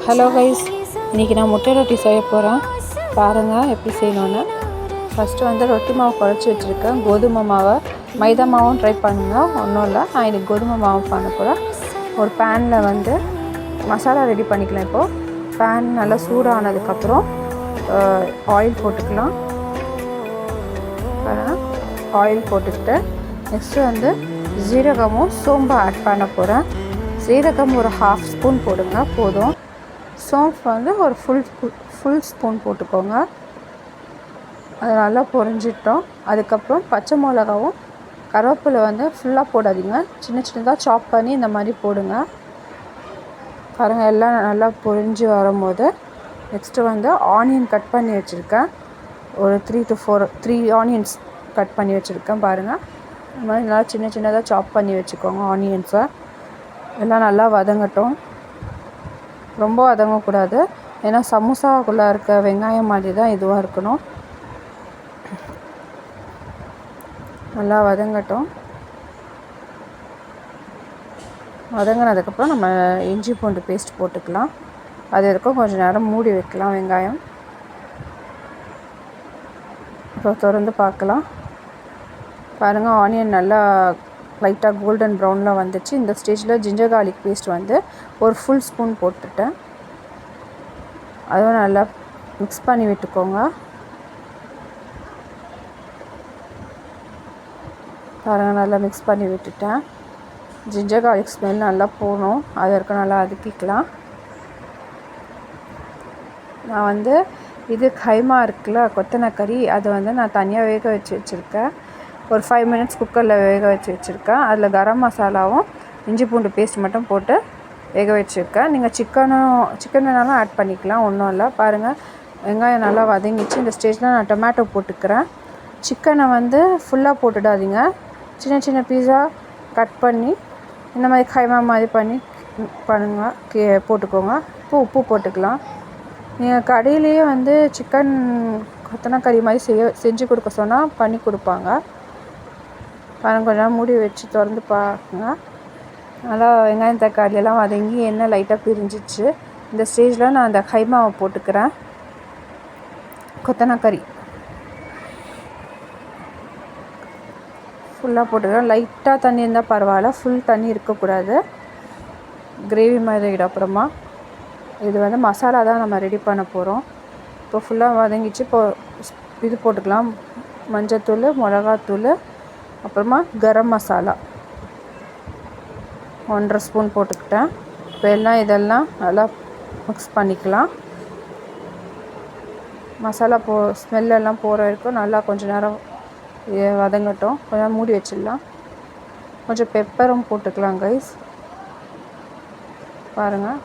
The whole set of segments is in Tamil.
ஹலோ கைஸ், இன்றைக்கி நான் முட்டை ரொட்டி செய்ய போகிறேன். பாருங்கள் எப்படி செய்யணுன்னு. ஃபஸ்ட்டு வந்து ரொட்டி மாவு குழச்சி வச்சுருக்கேன். கோதுமை மாவை மைதா மாவும் ட்ரை பண்ணுங்கள், ஒன்றும் இல்லை. நான் இன்றைக்கி கோதுமை மாவு பண்ண போகிறேன். ஒரு பேனில் வந்து மசாலா ரெடி பண்ணிக்கலாம். இப்போது பேன் நல்லா சூடானதுக்கப்புறம் ஆயில் போட்டுக்கலாம். ஆயில் போட்டுக்கிட்டு நெக்ஸ்ட்டு வந்து ஜீரகமும் சோம்பு ஆட் பண்ண போகிறேன். ஜீரகம் ஒரு 1/2 ஸ்பூன் போடுங்க போதும். சோம்பு வந்து ஒரு ஃபுல் ஸ்பூன் போட்டுக்கோங்க. அது நல்லா பொரிஞ்சிட்டோம். அதுக்கப்புறம் பச்சை மிளகாவும் கருவேப்பிலை வந்து ஃபுல்லாக போடாதீங்க, சின்ன சின்னதாக சாப் பண்ணி இந்த மாதிரி போடுங்க. பாருங்கள், எல்லாம் நல்லா பொரிஞ்சு வரும்போது நெக்ஸ்ட்டு வந்து ஆனியன் கட் பண்ணி வச்சுருக்கேன். ஒரு 3 to 4 ஆனியன்ஸ் கட் பண்ணி வச்சுருக்கேன். பாருங்கள், இந்த மாதிரி நல்லா சின்ன சின்னதாக சாப் பண்ணி வச்சுக்கோங்க. ஆனியன்ஸை எல்லாம் நல்லா வதங்கட்டும். ரொம்ப வதங்கக்கூடாது, ஏன்னா சமோசாக்குள்ளே இருக்க வெங்காயம் மாதிரி தான் இதுவாக இருக்கணும். நல்லா வதங்கட்டும். வதங்கினதுக்கப்புறம் நம்ம இஞ்சி பூண்டு பேஸ்ட் போட்டுக்கலாம். அது வரைக்கும் கொஞ்சம் நேரம் மூடி வைக்கலாம். வெங்காயம் இப்போ திறந்து பார்க்கலாம். பாருங்கள், ஆனியன் நல்லா லைட்டாக கோல்டன் ப்ரௌனில் வந்துச்சு. இந்த ஸ்டேஜில் ஜிஞ்சர் கார்லிக் பேஸ்ட் வந்து ஒரு ஃபுல் ஸ்பூன் போட்டுட்டேன். அதுவும் நல்லா மிக்ஸ் பண்ணி விட்டுக்கோங்க. பாருங்கள், நல்லா மிக்ஸ் பண்ணி விட்டுட்டேன். ஜிஞ்சர் கார்லிக் ஸ்மெல் நல்லா போகணும், அது வரைக்கும் நல்லா அதுக்கிக்கலாம். நான் வந்து இது கைமா இருக்குல்ல, கொத்தனக்கறி, அது வந்து நான் தனியாக வேக வச்சு வச்சுருக்கேன். ஒரு 5 மினிட்ஸ் குக்கரில் வேக வச்சு வச்சுருக்கேன். அதில் கரம் மசாலாவும் இஞ்சி பூண்டு பேஸ்ட் மட்டும் போட்டு வேக வச்சுருக்கேன். நீங்கள் சிக்கன் வேணாலும் ஆட் பண்ணிக்கலாம், ஒன்றும் இல்லை. பாருங்கள், வெங்காயம் நல்லா வதங்கிச்சு. இந்த ஸ்டேஜில் நான் டொமேட்டோ போட்டுக்கிறேன். சிக்கனை வந்து ஃபுல்லாக போட்டுடாதீங்க, சின்ன சின்ன பீஸாக கட் பண்ணி இந்த மாதிரி கைமா மாதிரி போட்டுக்கோங்க. இப்போ உப்பு போட்டுக்கலாம். நீங்கள் கடையிலேயே வந்து சிக்கன் கொத்தனக்கறி மாதிரி செஞ்சு கொடுக்க சொன்னால் பண்ணி கொடுப்பாங்க. பாருங்கள், கொஞ்சம் நேரம் மூடி வச்சு திறந்து பாருங்க. நல்லா வெங்காயம் தக்காளியெல்லாம் வதங்கி எண்ணெய் லைட்டாக பிரிஞ்சிச்சு. இந்த ஸ்டேஜில் நான் அந்த கைமாவை போட்டுக்கிறேன். கொத்தனக்கறி ஃபுல்லாக போட்டுக்கிறேன். லைட்டாக தண்ணி இருந்தால் பரவாயில்ல, ஃபுல் தண்ணி இருக்கக்கூடாது. கிரேவி மாதிரி அப்புறமா இது வந்து மசாலா தான் நம்ம ரெடி பண்ண போகிறோம். இப்போ ஃபுல்லாக வதங்கிச்சு. இப்போ இது போட்டுக்கலாம், மஞ்சத்தூள், மிளகாத்தூள், அப்புறமா கரம் மசாலா 1.5 ஸ்பூன் போட்டுக்கிட்டேன். இப்போ இதெல்லாம் நல்லா மிக்ஸ் பண்ணிக்கலாம். மசாலா ஸ்மெல்லெல்லாம் போகிற வரைக்கும் நல்லா கொஞ்சம் நேரம் வதங்கட்டும். கொஞ்சம் மூடி வச்சிடலாம். கொஞ்சம் பெப்பரும் போட்டுக்கலாம் கைஸ். பாருங்கள்,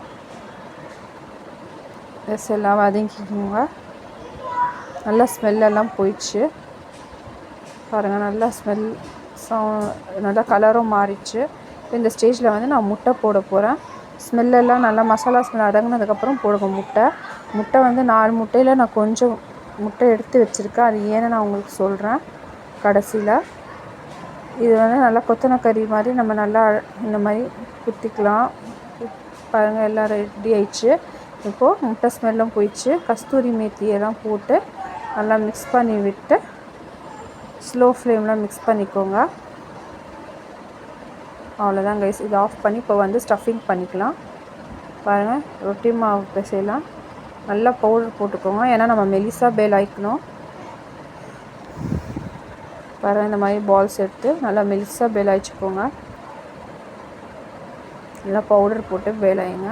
எல்லாம் வதங்கிக்கோங்க. நல்லா ஸ்மெல்லெல்லாம் போயிடுச்சு. பாருங்கள், நல்லா ஸ்மெல் நல்லா கலரும் மாறிடுச்சு. இந்த ஸ்டேஜில் வந்து நான் முட்டை போட போகிறேன். ஸ்மெல்லெல்லாம் நல்லா மசாலா ஸ்மெல் அடங்கினதுக்கப்புறம் போடுங்க முட்டை வந்து 4 முட்டையில் நான் கொஞ்சம் முட்டை எடுத்து வச்சுருக்கேன். அது ஏன்னு நான் உங்களுக்கு சொல்கிறேன் கடைசியில். இது வந்து நல்லா கொத்தனக்கறி மாதிரி நம்ம நல்லா இந்த மாதிரி குத்திக்கலாம். பாருங்கள், எல்லாம் ரெடி ஆயிடுச்சு. இப்போது முட்டை ஸ்மெல்லும் போயிடுச்சு. கஸ்தூரி மேத்தியெல்லாம் போட்டு நல்லா மிக்ஸ் பண்ணி விட்டு ஸ்லோ ஃப்ளேமில் மிக்ஸ் பண்ணிக்கோங்க. அவ்வளோதான் கைஸ். இது ஆஃப் பண்ணி இப்போ வந்து ஸ்டஃபிங் பண்ணிக்கலாம். பாருங்கள், ரொட்டி மாவு பிசையலாம். நல்லா பவுடர் போட்டுக்கோங்க, ஏன்னா நம்ம மெலிசா பேல் ஆயிக்கணும். பாருங்கள், இந்த மாதிரி பால்ஸ் எடுத்து நல்லா மெலிசா பேல் ஆயிச்சுக்கோங்க. நல்லா பவுடர் போட்டு பேல் ஆயிங்க.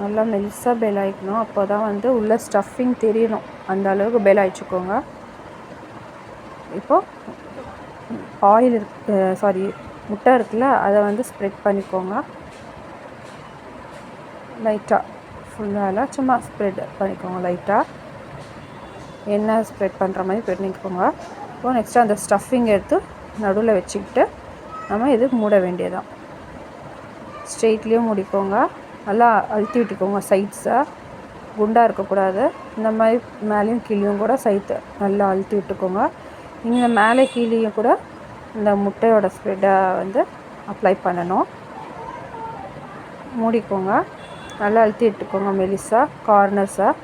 நல்லா மெலிசாக பேல் ஆகிக்கணும். அப்போ தான் வந்து உள்ள ஸ்டஃபிங் தெரியணும், அந்த அளவுக்கு பேல் ஆகிச்சுக்கோங்க. இப்போது முட்டை இருக்குல்ல, அதை வந்து ஸ்ப்ரெட் பண்ணிக்கோங்க. லைட்டாக, ஃபுல்லாக சும்மா ஸ்ப்ரெட் பண்ணிக்கோங்க. லைட்டாக எண்ணெய் ஸ்ப்ரெட் பண்ணுற மாதிரி பண்ணிக்கோங்க. இப்போது நெக்ஸ்ட்டு அந்த ஸ்டஃபிங் எடுத்து நடுவில் வச்சுக்கிட்டு நம்ம இது மூட வேண்டியதான். ஸ்ட்ரெயிட்லேயும் மூடிக்கோங்க. நல்லா அழுத்தி விட்டுக்கோங்க. சைட்ஸை குண்டாக இருக்கக்கூடாது. இந்த மாதிரி மேலேயும் கீழேயும் கூட சைத்தை நல்லா அழுத்தி விட்டுக்கோங்க. இங்கே மேலே கீழேயும் கூட இந்த முட்டையோட ஸ்ப்ரெட்டை வந்து அப்ளை பண்ணணும். மூடிக்கோங்க, நல்லா அழுத்தி எடுத்துக்கோங்க மெலிசாக கார்னர்ஸாக.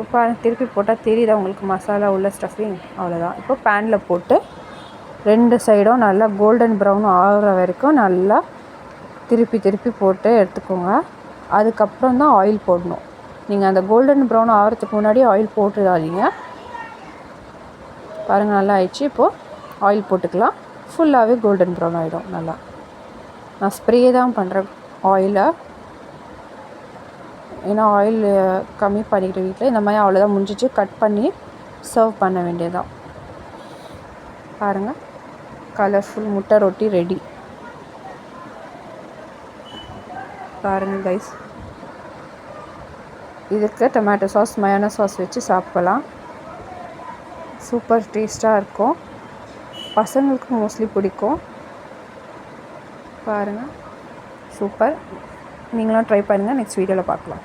இப்போ திருப்பி போட்டால் தெரியுதா உங்களுக்கு மசாலா உள்ள ஸ்டஃபிங்? அவ்வளோதான். இப்போ பேனில் போட்டு 2 சைடும் நல்லா கோல்டன் ப்ரௌன் ஆகிற வரைக்கும் நல்லா திருப்பி போட்டு எடுத்துக்கோங்க. அதுக்கப்புறம் தான் ஆயில் போடணும். நீங்கள் அந்த கோல்டன் ப்ரௌன் ஆகிறதுக்கு முன்னாடி ஆயில் போட்டுடாதீங்க. பாருங்கள், நல்லா ஆயிடுச்சு. இப்போது ஆயில் போட்டுக்கலாம். ஃபுல்லாகவே கோல்டன் ப்ரௌன் ஆகிடும். நல்லா நான் ஸ்ப்ரே தான் பண்ணுறேன் ஆயிலை, ஏன்னா ஆயில் கம்மி பண்ணிக்கிற வீட்டில் இந்த மாதிரி அவ்வளோதான் முடிஞ்சிச்சு. கட் பண்ணி சர்வ் பண்ண வேண்டியதான். பாருங்கள், கலர்ஃபுல் முட்டை ரொட்டி ரெடி. பாருங்கள் கைஸ், இதுக்கு டொமேட்டோ சாஸ் மயோனோ சாஸ் வச்சு சாப்பிடலாம். சூப்பர் டேஸ்ட்டாக இருக்கும். பசங்களுக்கு மோஸ்ட்லி பிடிக்கும். பாருங்கள், சூப்பர். நீங்களும் ட்ரை பண்ணுங்கள். நெக்ஸ்ட் வீடியோவில் பார்க்கலாம்.